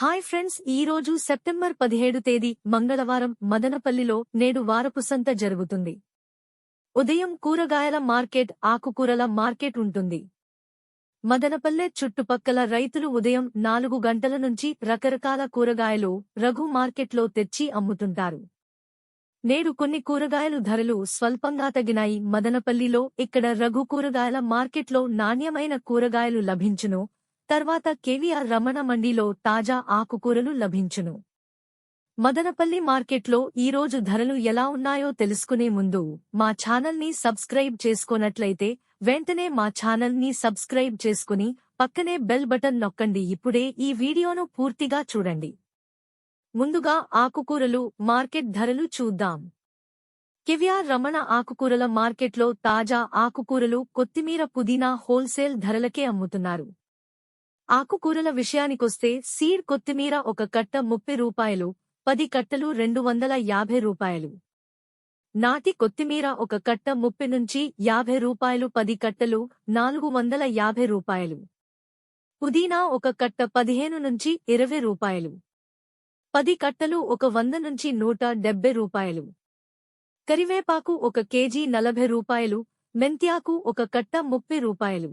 Hi friends, ఈ రోజు September 17 తేదీ మంగళవారం మదనపల్లిలో నేడు వారపు సంత జరుగుతుంది. ఉదయం కూరగాయల మార్కెట్, ఆకుకూరల మార్కెట్ ఉంటుంది. మదనపల్లె చుట్టుపక్కల రైతులు ఉదయం 4 గంటల నుంచి రకరకాల కూరగాయలు రఘు మార్కెట్లో తెచ్చి అమ్ముతుంటారు. నేడు కొన్ని కూరగాయలు ధరలు స్వల్పంగా తగ్గినాయి. మదనపల్లిలో ఇక్కడ రఘు కూరగాయల మార్కెట్లో నాణ్యమైన కూరగాయలు లభించును. తర్వాత కేవీఆర్ రమణ మండీలో తాజా ఆకుకూరలు లభించును. మదనపల్లి మార్కెట్లో ఈరోజు ధరలు ఎలా ఉన్నాయో తెలుసుకునే ముందు మా ఛానల్ని సబ్స్క్రైబ్ చేసుకోనట్లయితే వెంటనే మా ఛానల్ని సబ్స్క్రైబ్ చేసుకుని పక్కనే బెల్ బటన్ నొక్కండి. ఇప్పుడే ఈ వీడియోను పూర్తిగా చూడండి. ముందుగా ఆకుకూరలు మార్కెట్ ధరలు చూద్దాం. కేవీఆర్ రమణ ఆకుకూరల మార్కెట్లో తాజా ఆకుకూరలు కొత్తిమీర, పుదీనా హోల్సేల్ ధరలకే అమ్ముతున్నారు. ఆకుకూరల విషయానికొస్తే సీడ్ కొత్తిమీర ఒక కట్ట 30 రూపాయలు, 10 కట్టలు 250 రూపాయలు. నాటి కొత్తిమీర ఒక కట్ట 30 నుంచి 50 రూపాయలు, 10 కట్టలు 450 రూపాయలు. పుదీనా ఒక కట్ట 15 నుంచి 20 రూపాయలు. 10 కట్టలు ఒక 100 నుంచి 170 రూపాయలు. కరివేపాకు ఒక కేజీ 40 రూపాయలు, మెంత్యాకు ఒక కట్ట 30 రూపాయలు.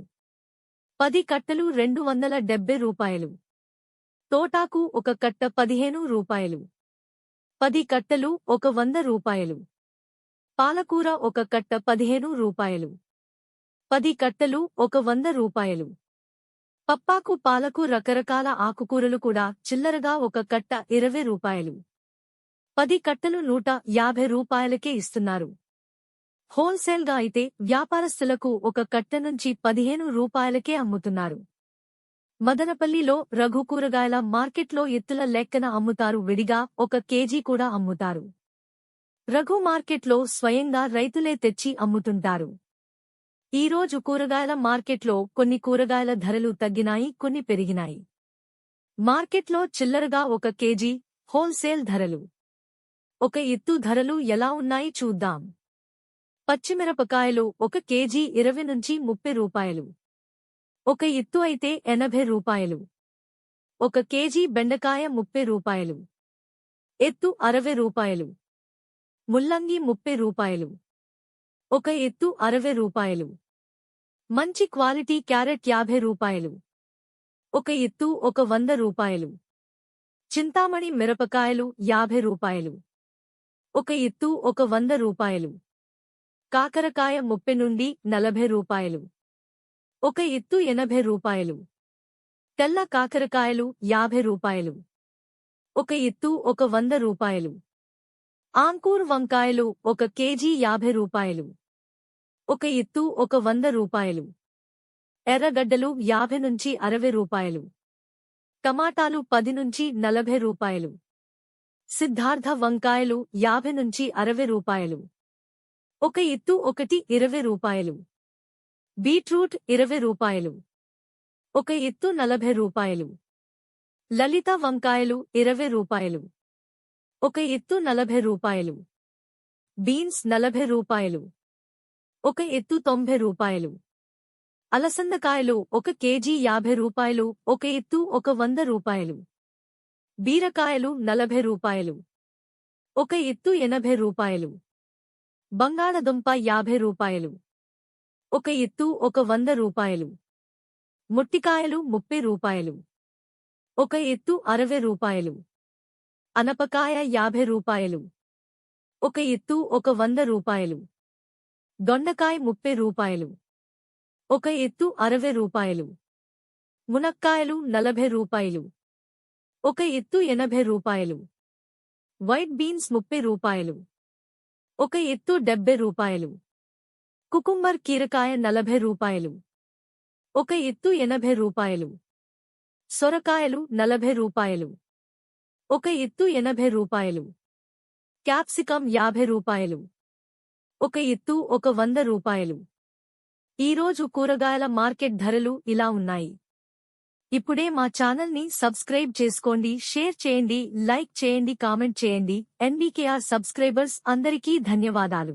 10 కట్టలు 270 రూపాయలు. తోటాకు ఒక కట్ట 15 రూపాయలు. 10 కట్టలు ఒక 100 రూపాయలు. పాలకూర ఒక కట్ట 15 రూపాయలు. 10 కట్టలు ఒక 100 రూపాయలు. పప్పాకు, పాలకు, రకరకాల ఆకుకూరలు కూడా చిల్లరగా ఒక కట్ట 20 రూపాయలు. 10 కట్టలు 150 రూపాయలకే ఇస్తున్నారు. హోల్సేల్గా అయితే వ్యాపారస్తులకు ఒక కట్ట నుంచి 15 రూపాయలకే అమ్ముతున్నారు. మదనపల్లిలో రఘు కూరగాయల మార్కెట్లో ఎత్తుల లెక్కన అమ్ముతారు. విడిగా ఒక కేజీ కూడా అమ్ముతారు. రఘు మార్కెట్లో స్వయంగా రైతులే తెచ్చి అమ్ముతుంటారు. ఈరోజు కూరగాయల మార్కెట్లో కొన్ని కూరగాయల ధరలు తగ్గినాయి, కొన్ని పెరిగినాయి. మార్కెట్లో చిల్లరగా ఒక కేజీ, హోల్సేల్ ధరలు, ఒక ఎత్తు ధరలు ఎలా ఉన్నాయి చూద్దాం. పచ్చిమిరపకాయలు ఒక కేజీ 20 నుంచి 30 రూపాయలు. ఒక ఎత్తు అయితే 80 రూపాయలు. ఒక కేజీ బెండకాయ 30 రూపాయలు. ఎత్తు 60 రూపాయలు. ముల్లంగి 30 రూపాయలు. ఒక ఎత్తు 60 రూపాయలు. మంచి క్వాలిటీ క్యారెట్ 50 రూపాయలు. ఒక ఎత్తు ఒక 100 రూపాయలు. చింతామణి మిరపకాయలు 50 రూపాయలు. ఒక ఎత్తు ఒక 100 రూపాయలు. కాకరకాయ 30 నుండి 40 రూపాయలు. ఒక ఎత్తు 80 రూపాయలు. తెల్ల కాకరకాయలు 50 రూపాయలు. ఒక ఎత్తు ఒక 100 రూపాయలు. ఆంకూర్ వంకాయలు ఒక కేజీ 50 రూపాయలు. ఒక ఎత్తు ఒక 100 రూపాయలు. ఎర్రగడ్డలు 50 నుంచి 60 రూపాయలు. టమాటాలు 10 నుంచి 40 రూపాయలు. సిద్ధార్థ వంకాయలు 50 నుంచి 60 రూపాయలు. ఒక ఎత్తు ఒకటి 20 రూపాయలు. బీట్రూట్ 20 రూపాయలు. ఒక ఎత్తు 40 రూపాయలు. లలిత వంకాయలు 20 రూపాయలు. ఒక ఎత్తు 40 రూపాయలు. బీన్స్ 40 రూపాయలు. ఒక ఎత్తు 90 రూపాయలు. అలసందకాయలు ఒక కేజీ 50 రూపాయలు. ఒక ఎత్తు ఒక 100 రూపాయలు. బీరకాయలు 40 రూపాయలు. ఒక ఎత్తు 80 రూపాయలు. బంగాళదుంప 50 రూపాయలు. ఒక ఎత్తు ఒక 100 రూపాయలు. ముట్టికాయలు 30 రూపాయలు. ఒక ఎత్తు 60 రూపాయలు. అనపకాయ 50 రూపాయలు. ఒక ఎత్తు ఒక 100 రూపాయలు. దొండకాయ 30 రూపాయలు. ఒక ఎత్తు 60 రూపాయలు. మునక్కాయలు 40 రూపాయలు. ఒక ఎత్తు 80 రూపాయలు. వైట్ బీన్స్ 30 రూపాయలు. ఒక ఎత్తు 70 రూపాయలు. కుకుంబర్ కీరకాయ 40 రూపాయలు. ఒక ఎత్తు 80 రూపాయలు. సొరకాయలు 40 రూపాయలు. ఒక ఎత్తు 80 రూపాయలు. క్యాప్సికం 50 రూపాయలు. ఒక ఎత్తు ఒక 100 రూపాయలు. ఈరోజు కూరగాయల మార్కెట్ ధరలు ఇలా ఉన్నాయి. ఇప్పుడే మా ఛానల్ని సబ్స్క్రైబ్ చేసుకోండి, షేర్ చేయండి, లైక్ చేయండి, కామెంట్ చేయండి. ఎన్బీకేఆర్ సబ్స్క్రైబర్స్ అందరికీ ధన్యవాదాలు.